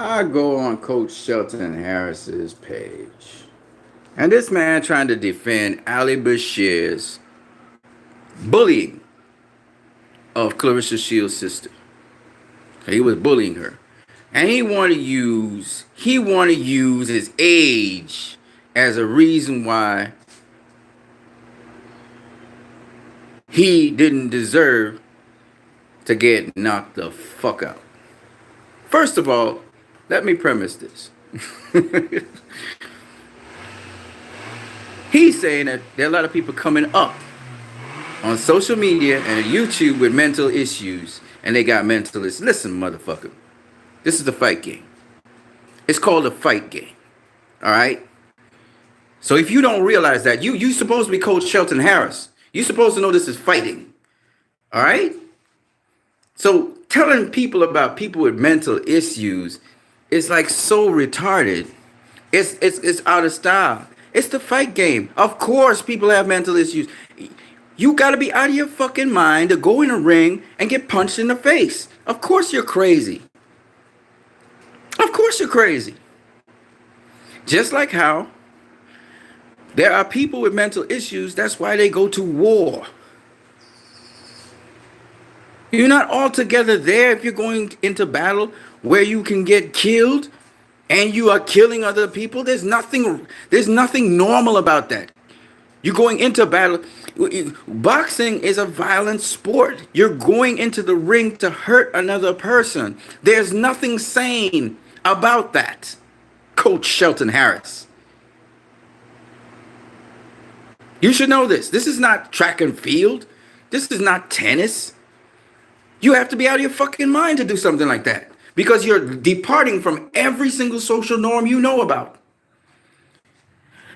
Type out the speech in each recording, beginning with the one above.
I go on Coach Shelton Harris's page, and this man trying to defend Ali Bashir's bullying of Clarissa Shields' sister. He was bullying her, and he wanted to use his age as a reason why he didn't deserve to get knocked the fuck out. First of all, let me premise this. He's saying that there are a lot of people coming up on social media and YouTube with mental issues, and they got mental issues. Listen, motherfucker, this is the fight game. It's called a fight game. All right. So if you don't realize that, you supposed to be Coach Shelton Harris. You supposed to know this is fighting. All right. So telling people about people with mental issues is like so retarded. It's out of style. It's the fight game. Of course, people have mental issues. You got to be out of your fucking mind to go in a ring and get punched in the face. Of course you're crazy. Of course you're crazy. Just like how there are people with mental issues, that's why they go to war. You're not altogether there if you're going into battle where you can get killed and you are killing other people. There's nothing normal about that. You're going into battle. Boxing is a violent sport. You're going into the ring to hurt another person. There's nothing sane about that, Coach Shelton Harris. You should know this. This is not track and field. This is not tennis. You have to be out of your fucking mind to do something like that because you're departing from every single social norm you know about.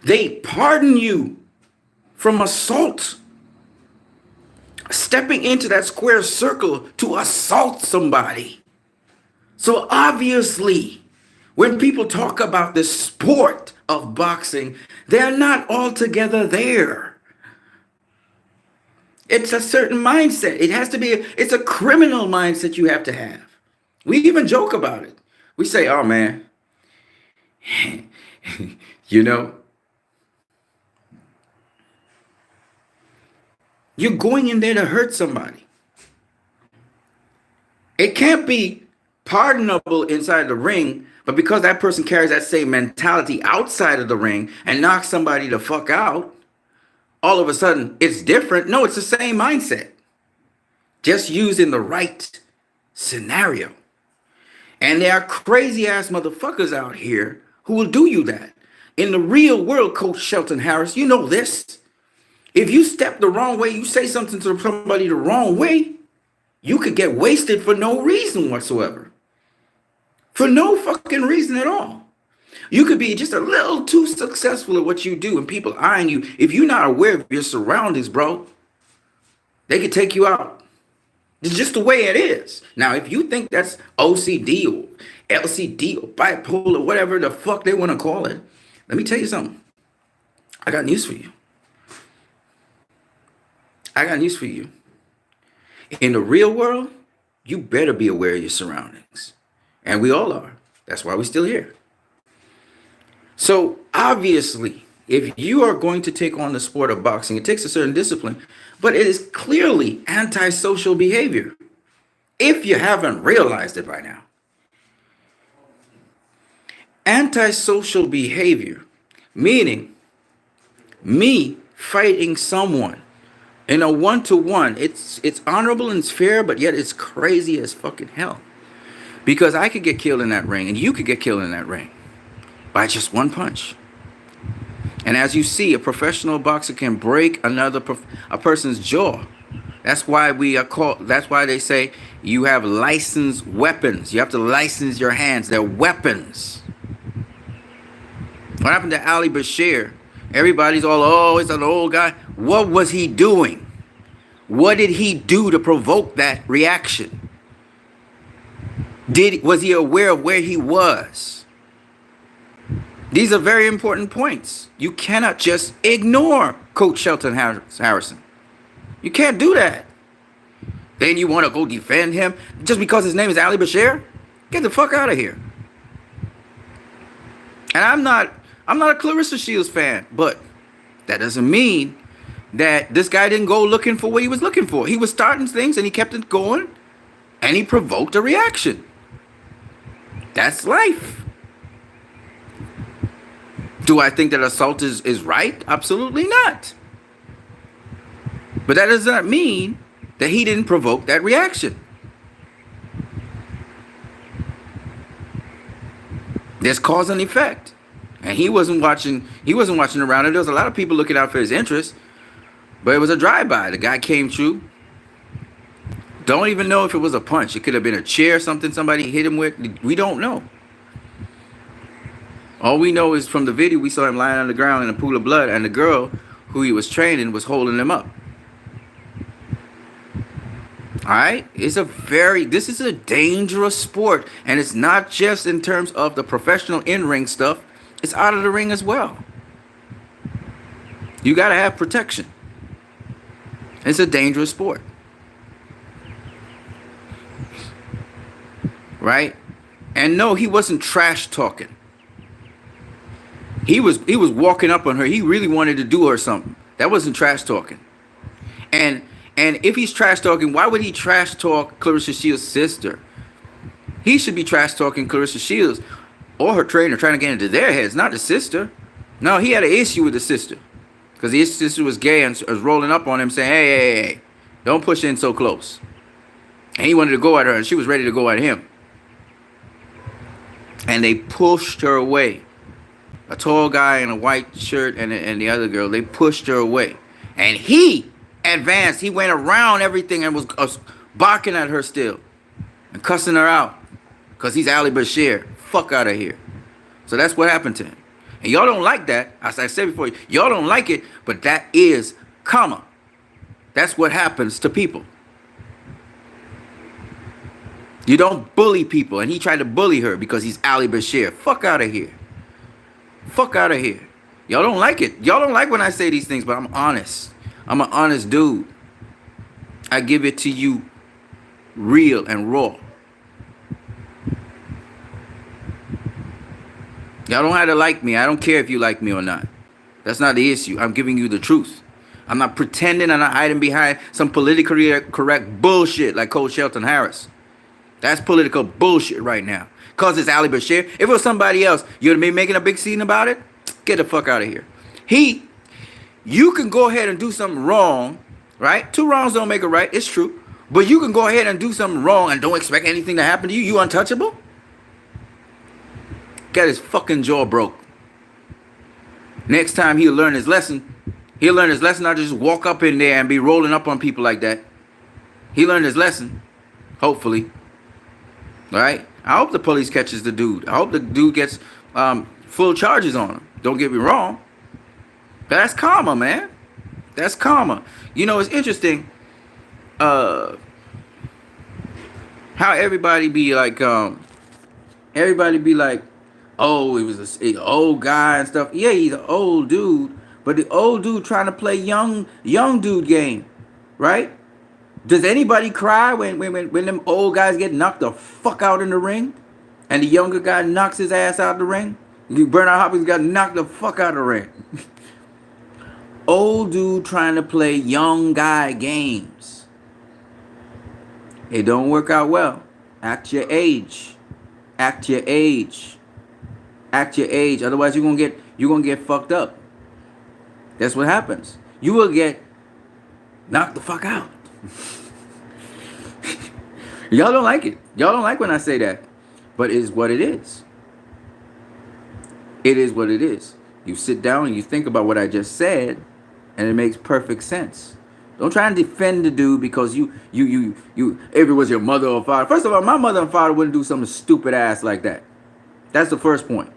They pardon you from assault. Stepping into that square circle to assault somebody. So obviously, when people talk about the sport of boxing, they're not altogether there. It's a certain mindset. It has to be, it's a criminal mindset you have to have. We even joke about it. We say, oh man, you know, you're going in there to hurt somebody. It can't be pardonable inside the ring, but because that person carries that same mentality outside of the ring and knocks somebody the fuck out, all of a sudden it's different. No, it's the same mindset. Just using the right scenario. And there are crazy ass motherfuckers out here who will do you that. In the real world, Coach Shelton Harris, you know this. If you step the wrong way, you say something to somebody the wrong way, you could get wasted for no reason whatsoever. For no fucking reason at all. You could be just a little too successful at what you do and people eyeing you. If you're not aware of your surroundings, bro, they could take you out. It's just the way it is. Now, if you think that's OCD or LCD or bipolar, whatever the fuck they want to call it, let me tell you something. I got news for you. I got news for you. In the real world, you better be aware of your surroundings. And we all are. That's why we're still here. So obviously, if you are going to take on the sport of boxing, it takes a certain discipline, but it is clearly antisocial behavior. If you haven't realized it by now. Antisocial behavior, meaning me fighting someone in a one-to-one. It's honorable and it's fair, but yet it's crazy as fucking hell. Because I could get killed in that ring and you could get killed in that ring by just one punch. And as you see, a professional boxer can break a person's jaw. That's why that's why they say you have licensed weapons. You have to license your hands. They're weapons. What happened to Ali Bashir? Everybody's all, oh, it's an old guy. What was he doing? What did he do to provoke that reaction? Was he aware of where he was? These are very important points. You cannot just ignore Coach Shelton Harrison. You can't do that. Then you want to go defend him just because his name is Ali Bashir? Get the fuck out of here. And I'm not a Clarissa Shields fan, but that doesn't mean that this guy didn't go looking for what he was looking for. He was starting things and he kept it going and he provoked a reaction. That's life. Do I think that assault is right? Absolutely not. But that does not mean that he didn't provoke that reaction. There's cause and effect. And he wasn't watching around. And there was a lot of people looking out for his interests. But it was a drive-by. The guy came through. Don't even know if it was a punch. It could have been a chair or something somebody hit him with. We don't know. All we know is from the video, we saw him lying on the ground in a pool of blood, and the girl who he was training was holding him up. All right? This is a dangerous sport, and it's not just in terms of the professional in-ring stuff. It's out of the ring as well. You got to have protection. It's a dangerous sport. Right? And no, he wasn't trash talking. He was walking up on her. He really wanted to do her something. That wasn't trash talking. And if he's trash talking, why would he trash talk Clarissa Shields' sister? He should be trash talking Clarissa Shields or her trainer, trying to get into their heads, not the sister. No, he had an issue with the sister because his sister was gay and was rolling up on him saying, hey, don't push in so close. And he wanted to go at her and she was ready to go at him. And they pushed her away. A tall guy in a white shirt and the other girl, they pushed her away. And he advanced. He went around everything and was barking at her still and cussing her out because he's Ali Bashir. Fuck out of here. So that's what happened to him. And y'all don't like that. As I said before, y'all don't like it, but that is karma. That's what happens to people. You don't bully people. And he tried to bully her because he's Ali Bashir. Fuck out of here. Fuck out of here. Y'all don't like it. Y'all don't like when I say these things, but I'm honest. I'm an honest dude. I give it to you real and raw. Y'all don't have to like me. I don't care if you like me or not. That's not the issue. I'm giving you the truth. I'm not pretending. I'm not hiding behind some politically correct bullshit like Coach Shelton Harris. That's political bullshit right now. Because it's Ali Bashir. If it was somebody else, you'd be making a big scene about it? Get the fuck out of here. You can go ahead and do something wrong, right? 2 wrongs don't make a right. It's true. But you can go ahead and do something wrong and don't expect anything to happen to you. You untouchable? Got his fucking jaw broke. Next time he'll learn his lesson. He'll learn his lesson, not just walk up in there and be rolling up on people like that. He learned his lesson. Hopefully. All right? I hope the police catches the dude. I hope the dude gets full charges on him. Don't get me wrong. But that's karma, man. That's karma. You know, it's interesting how everybody be like, oh, he was an old guy and stuff. Yeah, he's an old dude. But the old dude trying to play young dude game, right? Does anybody cry when them old guys get knocked the fuck out in the ring? And the younger guy knocks his ass out the ring? Bernard Hopkins got knocked the fuck out of the ring. Old dude trying to play young guy games. It don't work out well. Act your age. Act your age. Act your age. Otherwise you're gonna get fucked up. That's what happens. You will get knocked the fuck out. Y'all don't like it. Y'all don't like when I say that. But it is what it is. It is what it is. You sit down and you think about what I just said, and it makes perfect sense. Don't try and defend the dude because if it was your mother or father. First of all, my mother and father wouldn't do something stupid ass like that. That's the first point.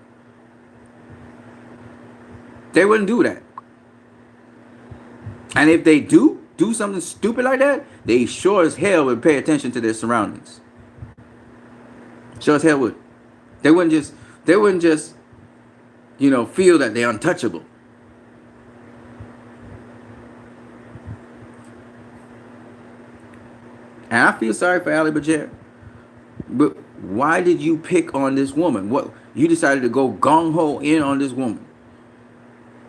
They wouldn't do that. And if they do something stupid like that, they sure as hell would pay attention to their surroundings. Sure as hell would. They wouldn't just, feel that they're untouchable. And I feel sorry for Ali Bashir. But Why did you pick on this woman? What you decided to go gung ho in on this woman,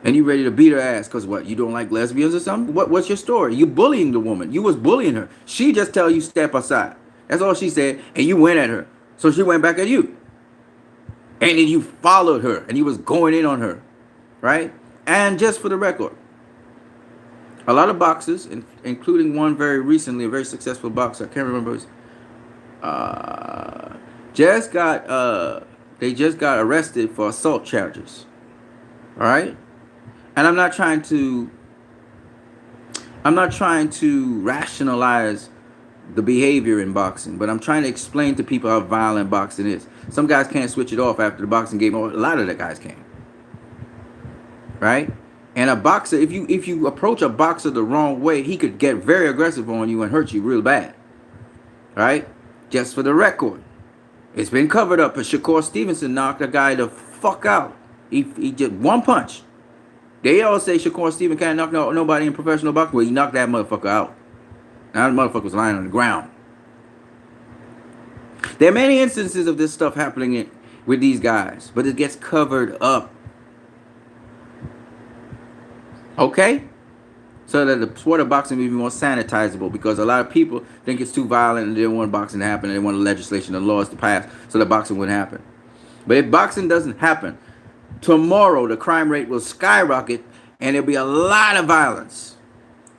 and you ready to beat her ass because what? You don't like lesbians or something? What's your story? You bullying the woman. You was bullying her. She just tell you step aside. That's all she said, and you went at her. So she went back at you, and then you followed her, and you was going in on her, right? And just for the record, a lot of boxers, including one very recently, a very successful boxer, I can't remember his, uh, just got they just got arrested for assault charges. All right, and I'm not trying to rationalize the behavior in boxing, but I'm trying to explain to people how violent boxing is. Some guys can't switch it off after the boxing game, or a lot of the guys can. Right? And a boxer, if you approach a boxer the wrong way, he could get very aggressive on you and hurt you real bad. Right? Just for the record, it's been covered up. Shakur Stevenson knocked a guy the fuck out. He just one punch. They all say Shakur Stevenson can't knock nobody in professional boxing. Well, he knocked that motherfucker out. Now the motherfucker was lying on the ground. There are many instances of this stuff happening with these guys, but it gets covered up. Okay? So that the sport of boxing may be more sanitizable, because a lot of people think it's too violent and they don't want boxing to happen, and they want legislation and laws to pass so that boxing wouldn't happen. But if boxing doesn't happen, tomorrow the crime rate will skyrocket and there'll be a lot of violence.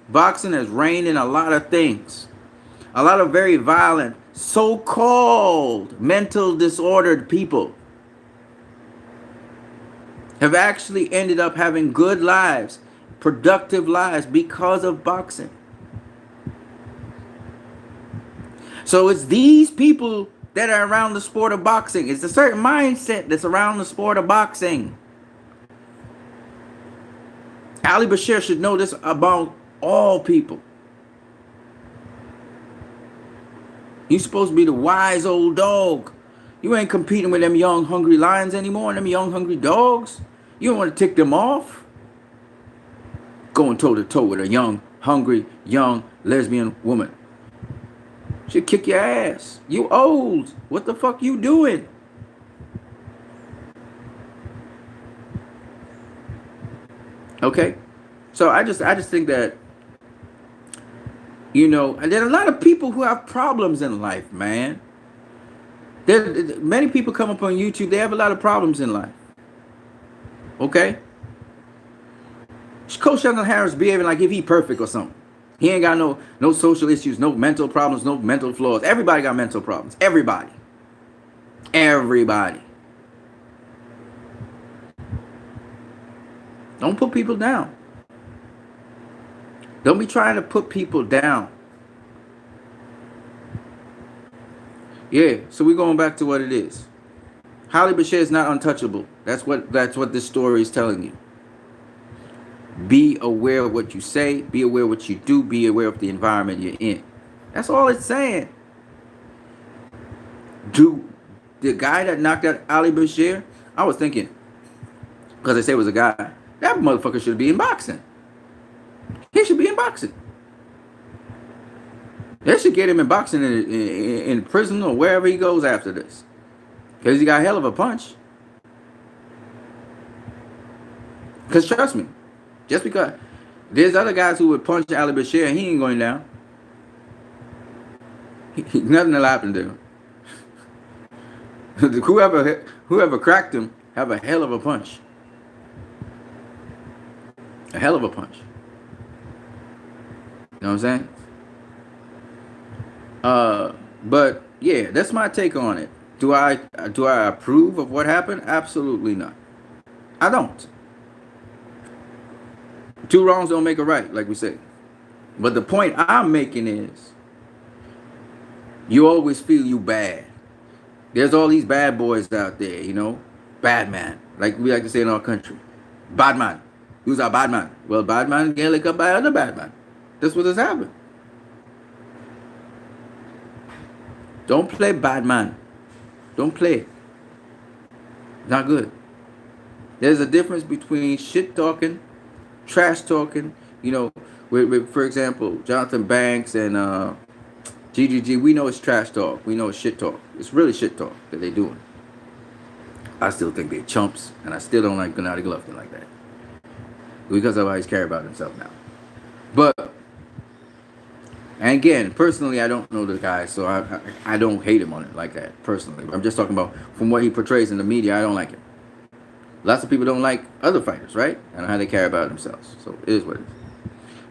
Boxing has reigned in a lot of things. A lot of very violent, so-called mental disordered people have actually ended up having good lives, productive lives, because of boxing. So it's these people that are around the sport of boxing. It's a certain mindset that's around the sport of boxing. Ali Bashir should know this about all people. You're supposed to be the wise old dog. You ain't competing with them young, hungry lions anymore, and them young, hungry dogs. You don't want to tick them off. Going toe-to-toe with a young, hungry, young lesbian woman. She'll kick your ass. You old. What the fuck you doing? Okay? So I just think that, you know, and there are a lot of people who have problems in life, man. Many people come up on YouTube, they have a lot of problems in life. Okay? Coach Sheldon Harris behaving like if he perfect or something. He ain't got no social issues, no mental problems, no mental flaws. Everybody got mental problems. Everybody. Everybody. Don't put people down. Don't be trying to put people down. Yeah, so we're going back to what it is. Ali Bashir is not untouchable. That's what this story is telling you. Be aware of what you say. Be aware of what you do. Be aware of the environment you're in. That's all it's saying. The guy that knocked out Ali Bashir, I was thinking, because they say it was a guy, that motherfucker should be in boxing. He should be in boxing. They should get him in boxing in prison or wherever he goes after this. Because he got a hell of a punch. Because trust me, just because there's other guys who would punch Ali Bashir and he ain't going down. Nothing will happen to him. Whoever cracked him have a hell of a punch. A hell of a punch. You know what I'm saying? But yeah, that's my take on it. Do I approve of what happened? Absolutely not. I don't. Two wrongs don't make a right, like we say. But the point I'm making is, you always feel you bad. There's all these bad boys out there, you know, bad man, like we like to say in our country. Bad man. Who's a bad man? Well, bad man get licked up by other bad man. That's what has happened. Don't play bad man. Don't play it. Not good. There's a difference between shit talking, trash talking, you know, with for example, Jonathan Banks and GGG, we know it's trash talk. We know it's shit talk. It's really shit talk that they're doing. I still think they're chumps, and I still don't like Gennady Golovkin like that. Because of how he's cared about himself now. But, and again, personally, I don't know the guy, so I don't hate him on it like that, personally. I'm just talking about from what he portrays in the media, I don't like him. Lots of people don't like other fighters, right? And how they care about themselves. So it is what it is.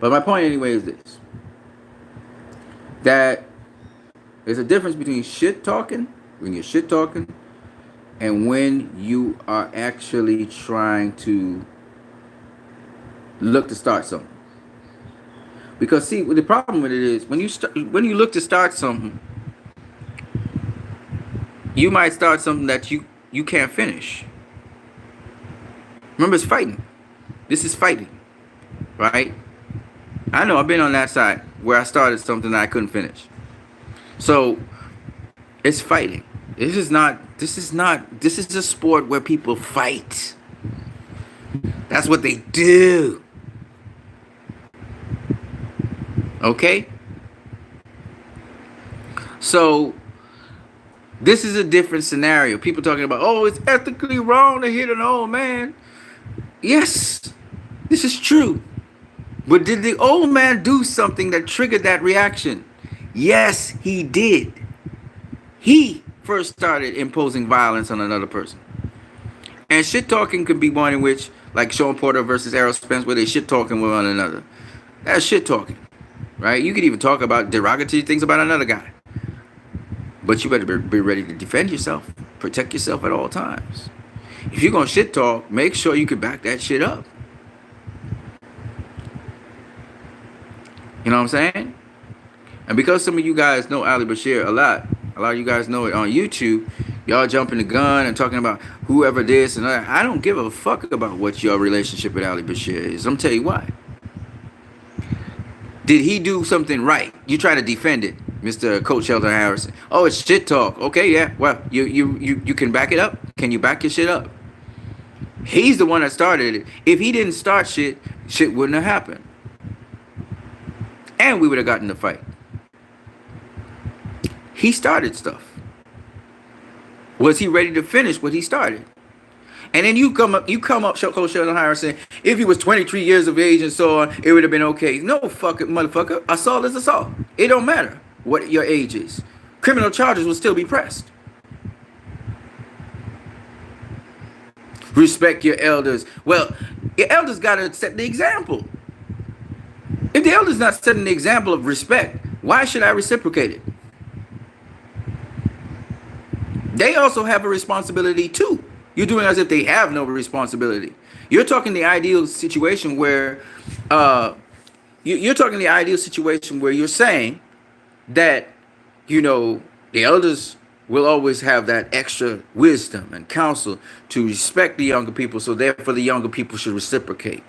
But my point anyway is this. That there's a difference between shit talking, when you're shit talking, and when you are actually trying to look to start something. Because see, the problem with it is when you look to start something, you might start something that you can't finish. Remember, it's fighting. This is fighting, right? I know I've been on that side where I started something that I couldn't finish. So it's fighting. This is a sport where people fight. That's what they do. Okay? So this is a different scenario. People talking about, oh, it's ethically wrong to hit an old man. Yes, this is true. But did the old man do something that triggered that reaction? Yes, he did. He first started imposing violence on another person. And shit talking could be one in which, like Sean Porter versus Errol Spence, where they shit talking with one another. That's shit talking, right? You could even talk about derogatory things about another guy. But you better be ready to defend yourself. Protect yourself at all times. If you're going to shit talk, make sure you can back that shit up. You know what I'm saying? And because some of you guys know Ali Bashir a lot of you guys know it on YouTube, y'all jumping the gun and talking about whoever this and that. I don't give a fuck about what your relationship with Ali Bashir is. I'm going to tell you why. Did he do something right? You try to defend it, Mr. Coach Shelton Harrison. Oh, it's shit talk. Okay, yeah. Well, you can back it up. Can you back your shit up? He's the one that started it. If he didn't start shit wouldn't have happened. And we would have gotten the fight. He started stuff. Was he ready to finish what he started? And then you come up, Coach Sheldon Harrison, if he was 23 years of age and so on, it would have been okay. No, fuck it, motherfucker. Assault is assault. It don't matter what your age is. Criminal charges will still be pressed. Respect your elders. Well, your elders got to set the example. If the elders not setting the example of respect, why should I reciprocate it? They also have a responsibility too. You're doing as if they have no responsibility. You're talking the ideal situation where, you're talking the ideal situation where you're saying that, you know, the elders will always have that extra wisdom and counsel to respect the younger people. So therefore the younger people should reciprocate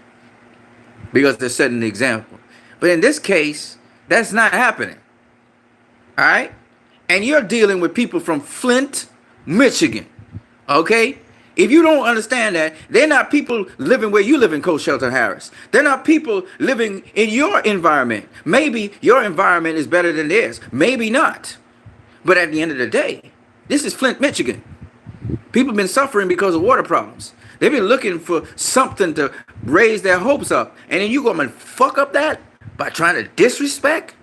because they're setting the example. But in this case, that's not happening. All right. And you're dealing with people from Flint, Michigan. Okay. If you don't understand that, they're not people living where you live in, Coach Shelton Harris. They're not people living in your environment. Maybe your environment is better than theirs. Maybe not. But at the end of the day, this is Flint, Michigan. People have been suffering because of water problems. They've been looking for something to raise their hopes up. And then you go and fuck up that by trying to disrespect?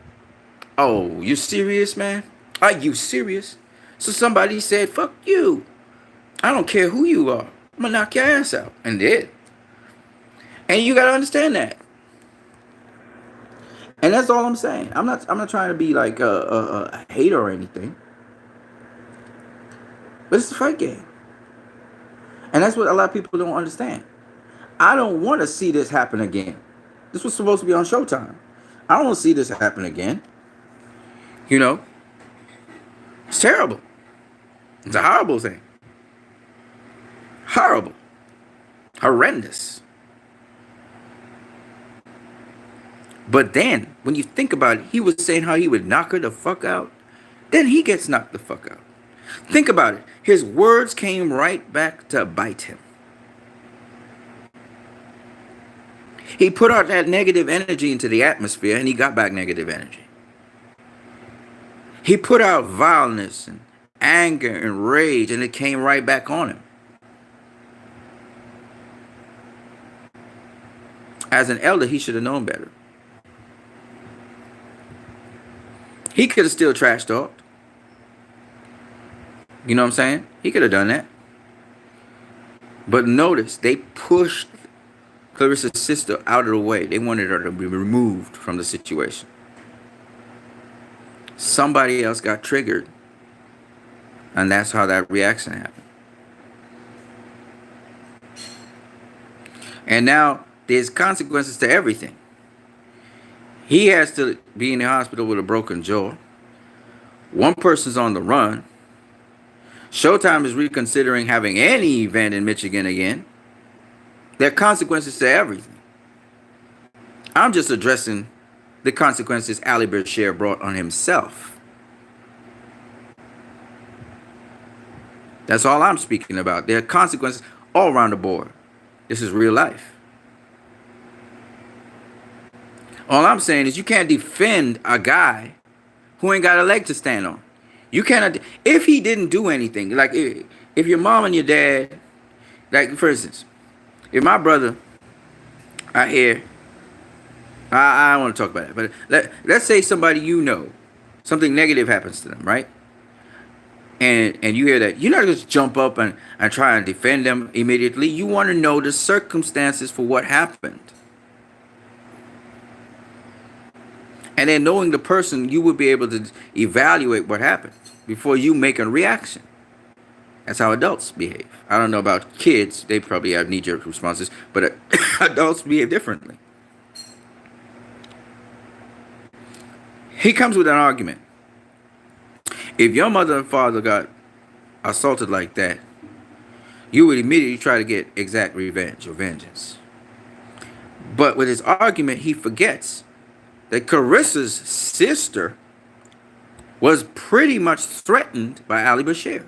Oh, you serious, man? Are you serious? So somebody said, fuck you. I don't care who you are. I'm going to knock your ass out. And did. And you got to understand that. And that's all I'm saying. I'm not trying to be like a hater or anything. But it's a fight game. And that's what a lot of people don't understand. I don't want to see this happen again. This was supposed to be on Showtime. I don't want to see this happen again. You know? It's terrible. It's a horrible thing. Horrible. Horrendous. But then, when you think about it, he was saying how he would knock her the fuck out. Then he gets knocked the fuck out. Think about it. His words came right back to bite him. He put out that negative energy into the atmosphere and he got back negative energy. He put out violence and anger and rage, and it came right back on him. As an elder, he should have known better. He could have still trash talked. You know what I'm saying? He could have done that. But notice, they pushed Clarissa's sister out of the way. They wanted her to be removed from the situation. Somebody else got triggered. And that's how that reaction happened. And now there's consequences to everything. He has to be in the hospital with a broken jaw. One person's on the run. Showtime is reconsidering having any event in Michigan again. There are consequences to everything. I'm just addressing the consequences Ali Bashir brought on himself. That's all I'm speaking about. There are consequences all around the board. This is real life. All I'm saying is you can't defend a guy who ain't got a leg to stand on. You cannot. If he didn't do anything, like if your mom and your dad, like for instance, if my brother out here, I don't want to talk about it, but let's say somebody you know, something negative happens to them, right? And you hear that, you're not going to jump up and try and defend them immediately. You want to know the circumstances for what happened. And then knowing the person, you will be able to evaluate what happened before you make a reaction. That's how adults behave. I don't know about kids. They probably have knee-jerk responses, but adults behave differently. He comes with an argument. If your mother and father got assaulted like that, you would immediately try to get exact revenge or vengeance. But with his argument, he forgets that Carissa's sister was pretty much threatened by Ali Bashir.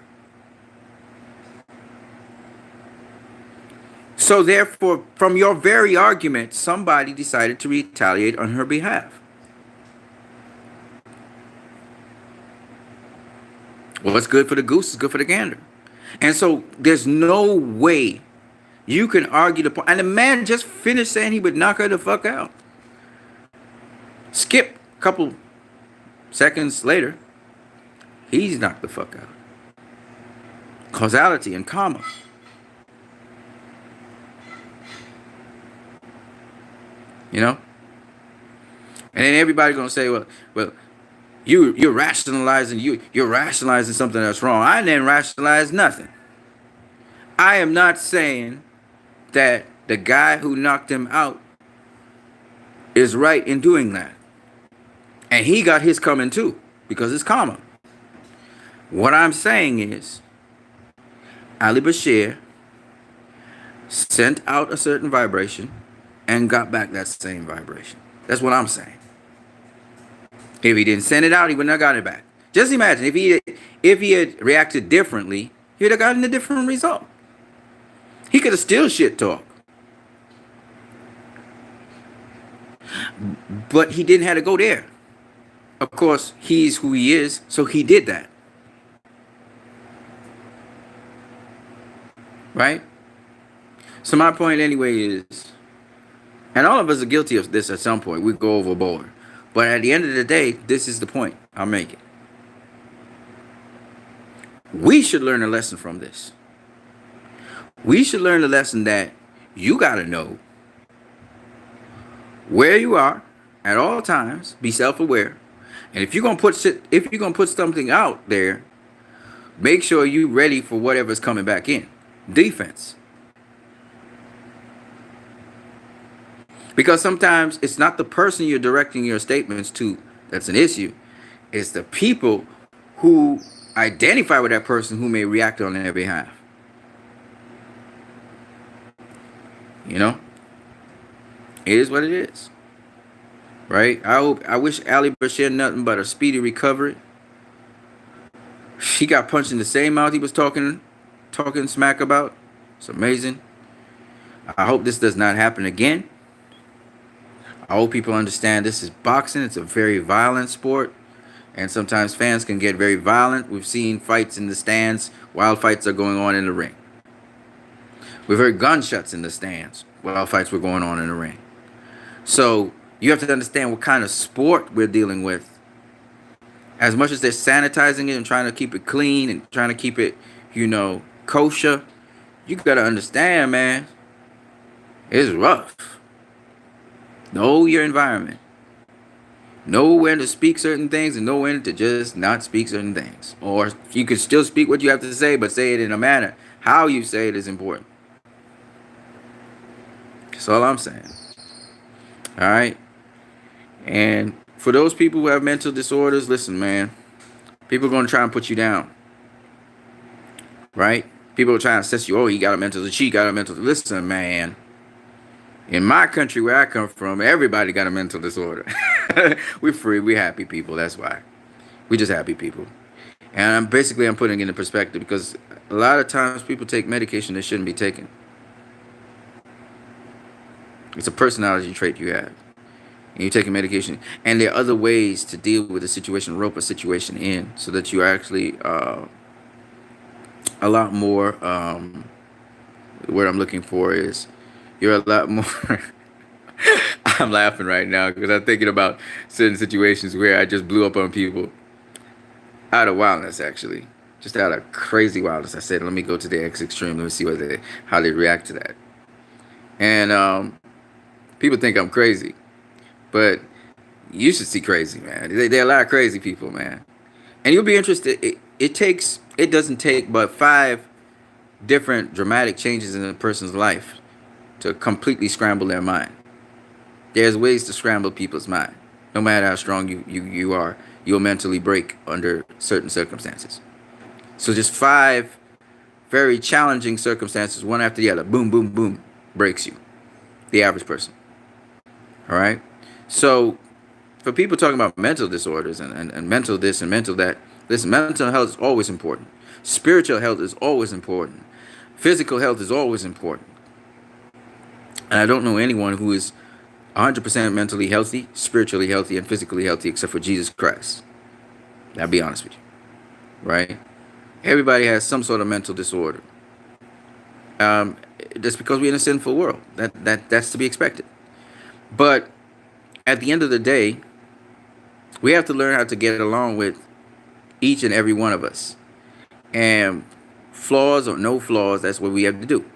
So therefore, from your very argument, somebody decided to retaliate on her behalf. What's good for the goose is good for the gander. And so there's no way you can argue the point. And the man just finished saying he would knock her the fuck out. Skip a couple seconds later, he's knocked the fuck out. Causality and karma. You know? And then everybody's gonna say, well, you're rationalizing you're rationalizing something that's wrong. I didn't rationalize nothing. I am not saying that the guy who knocked him out is right in doing that. And he got his coming too, because it's karma. What I'm saying is, Ali Bashir sent out a certain vibration and got back that same vibration. That's what I'm saying. If he didn't send it out, he wouldn't have got it back. Just imagine if he had reacted differently, he would have gotten a different result. He could have still shit talked. But he didn't have to go there. Of course, he's who he is, so he did that. Right? So my point anyway is, and all of us are guilty of this at some point. We go overboard. But at the end of the day, this is the point I'm making. We should learn a lesson from this. We should learn the lesson that you got to know where you are at all times. Be self-aware. And if you're gonna put something out there, make sure you're ready for whatever's coming back in. Defense. Because sometimes it's not the person you're directing your statements to that's an issue. It's the people who identify with that person who may react on their behalf. You know? It is what it is. Right? I wish Ali Bashir nothing but a speedy recovery. She got punched in the same mouth he was talking smack about. It's amazing. I hope this does not happen again. I hope people understand this is boxing. It's a very violent sport. And sometimes fans can get very violent. We've seen fights in the stands. Wild fights are going on in the ring. We've heard gunshots in the stands while fights were going on in the ring. So you have to understand what kind of sport we're dealing with. As much as they're sanitizing it and trying to keep it clean and trying to keep it, kosher, you got to understand, man, it's rough. Know your environment. Know when to speak certain things and know when to just not speak certain things. Or you can still speak what you have to say, but say it in a manner. How you say it is important. That's all I'm saying. All right? And for those people who have mental disorders, listen, man. People are going to try and put you down. Right? People are trying to assess you. Oh, he got a mental, she got a mental. Listen, man. In my country where I come from, everybody got a mental disorder. We're free. We're happy people. That's why. We're just happy people. And I'm putting it in perspective because a lot of times people take medication they shouldn't be taking. It's a personality trait you have. And you're taking medication. And there are other ways to deal with a situation, rope a situation in, so that you actually a lot more, the word I'm looking for is, you're a lot more. I'm laughing right now because I'm thinking about certain situations where I just blew up on people out of wildness, actually. Just out of crazy wildness. I said, let me go to the extreme. Let me see how they react to that. And people think I'm crazy. But you should see crazy, man. There are a lot of crazy people, man. And you'll be interested. It doesn't take but 5 different dramatic changes in a person's life to completely scramble their mind. There's ways to scramble people's mind. No matter how strong you are, you'll mentally break under certain circumstances. So just 5 very challenging circumstances, one after the other, boom, boom, boom, breaks you. The average person. All right? So for people talking about mental disorders and mental this and mental that, listen, mental health is always important. Spiritual health is always important. Physical health is always important. And I don't know anyone who is 100% mentally healthy, spiritually healthy, and physically healthy except for Jesus Christ. I'll be honest with you. Right? Everybody has some sort of mental disorder. That's because we're in a sinful world. That's to be expected. But at the end of the day, we have to learn how to get along with each and every one of us. And flaws or no flaws, that's what we have to do.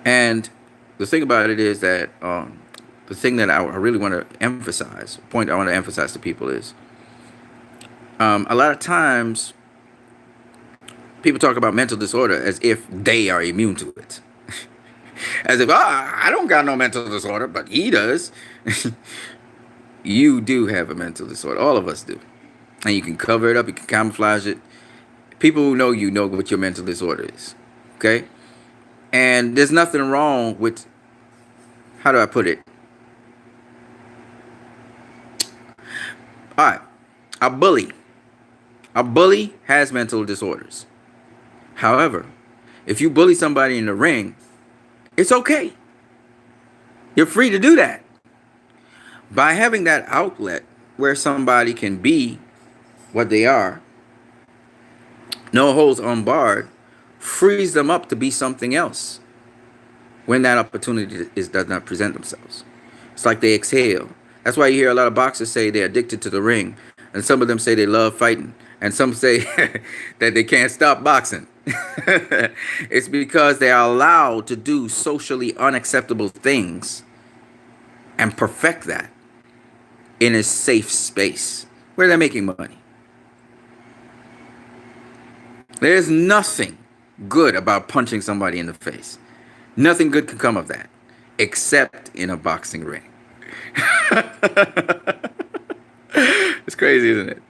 And the thing about it is that the thing that I really want to emphasize, point I want to emphasize to people is a lot of times people talk about mental disorder as if they are immune to it. As if, I don't got no mental disorder, but he does. You do have a mental disorder. All of us do. And you can cover it up. You can camouflage it. People who know you know what your mental disorder is. Okay? And there's nothing wrong with, how do I put it? All right. A bully. A bully has mental disorders. However, if you bully somebody in the ring, it's okay. You're free to do that. By having that outlet where somebody can be what they are, no holds unbarred, frees them up to be something else when that opportunity does not present themselves. It's like they exhale. That's why you hear a lot of boxers say they're addicted to the ring. And some of them say they love fighting. And some say that they can't stop boxing. It's because they are allowed to do socially unacceptable things and perfect that in a safe space where they're making money. There's nothing good about punching somebody in the face. Nothing good can come of that, except in a boxing ring. It's crazy, isn't it?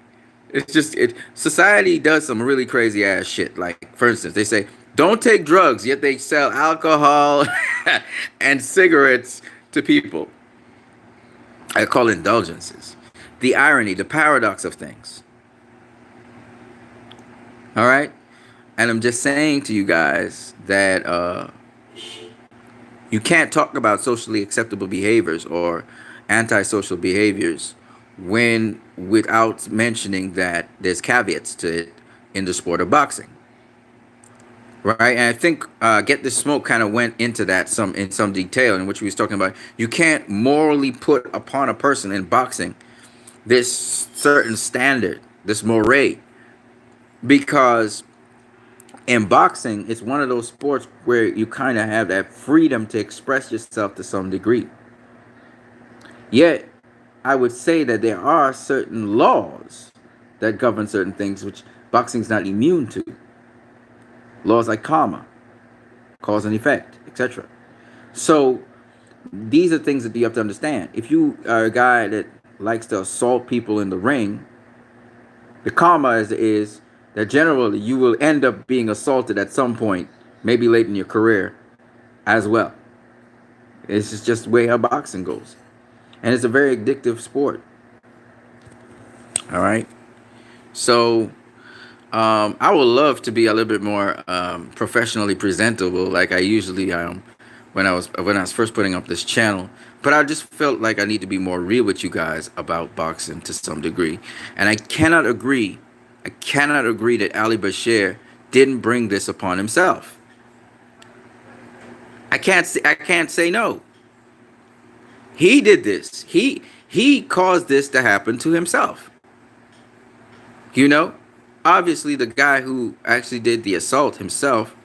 It's just, society does some really crazy ass shit. Like, for instance, they say, don't take drugs, yet they sell alcohol and cigarettes to people. I call it indulgences. The irony, the paradox of things. All right? And I'm just saying to you guys that you can't talk about socially acceptable behaviors or antisocial behaviors when without mentioning that there's caveats to it in the sport of boxing, right? And I think Get This Smoke kind of went into that some detail, in which we was talking about you can't morally put upon a person in boxing this certain standard, this moray, because in boxing it's one of those sports where you kind of have that freedom to express yourself to some degree. Yet I would say that there are certain laws that govern certain things which boxing's not immune to. Laws like karma, cause and effect, etc. So these are things that you have to understand. If you are a guy that likes to assault people in the ring, the karma is that generally you will end up being assaulted at some point, maybe late in your career as well. It's just the way how boxing goes. And it's a very addictive sport. All right. So I would love to be a little bit more professionally presentable, like I usually am when I was first putting up this channel. But I just felt like I need to be more real with you guys about boxing to some degree. And I cannot agree that Ali Bashir didn't bring this upon himself. I can't say no. He did this. He caused this to happen to himself. You know, obviously the guy who actually did the assault himself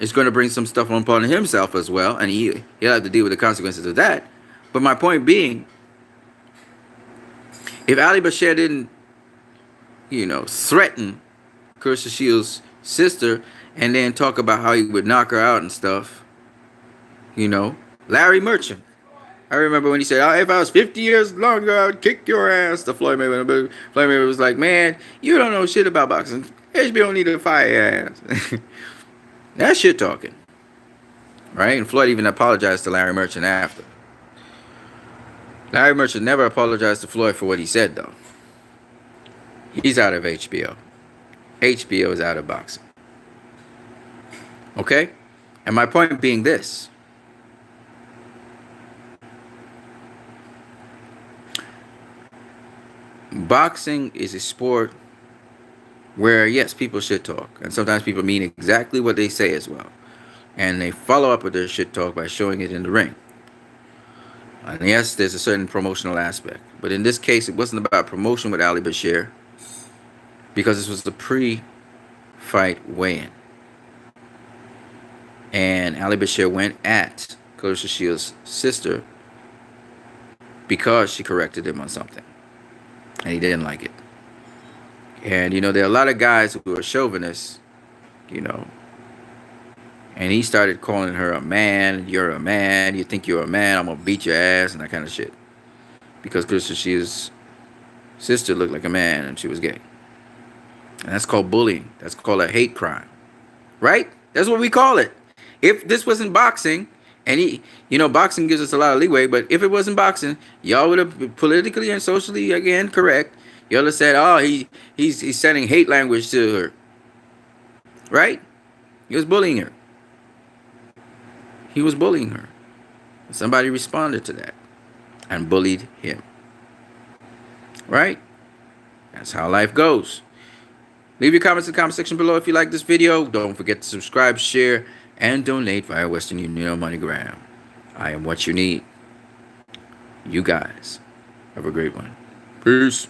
is going to bring some stuff upon himself as well, and he'll have to deal with the consequences of that. But my point being, if Ali Bashir didn't, threaten Clarissa Shields' sister and then talk about how he would knock her out and stuff, Larry Merchant. I remember when he said, if I was 50 years longer, I would kick your ass. The Floyd Mayweather. Floyd Mayweather was like, man, you don't know shit about boxing. HBO need to fire your ass. That's shit talking. Right? And Floyd even apologized to Larry Merchant after. Larry Merchant never apologized to Floyd for what he said, though. He's out of HBO. HBO is out of boxing. Okay? And my point being this. Boxing is a sport where, yes, people shit talk. And sometimes people mean exactly what they say as well. And they follow up with their shit talk by showing it in the ring. And yes, there's a certain promotional aspect. But in this case, it wasn't about promotion with Ali Bashir, because this was the pre-fight weigh-in. And Ali Bashir went at Clarissa Shields' sister because she corrected him on something. And he didn't like it. And, there are a lot of guys who are chauvinists, and he started calling her a man. You're a man. You think you're a man. I'm going to beat your ass and that kind of shit. Because Clarissa Shields' sister looked like a man and she was gay. And that's called bullying. That's called a hate crime. Right? That's what we call it. If this wasn't boxing, and boxing gives us a lot of leeway, but if it wasn't boxing, y'all would have been politically and socially, again, correct. Y'all have said, oh, he's sending hate language to her. Right? He was bullying her. He was bullying her. Somebody responded to that and bullied him. Right? That's how life goes. Leave your comments in the comment section below if you like this video. Don't forget to subscribe, share, and donate via Western Union or MoneyGram. I am what you need. You guys have a great one. Peace.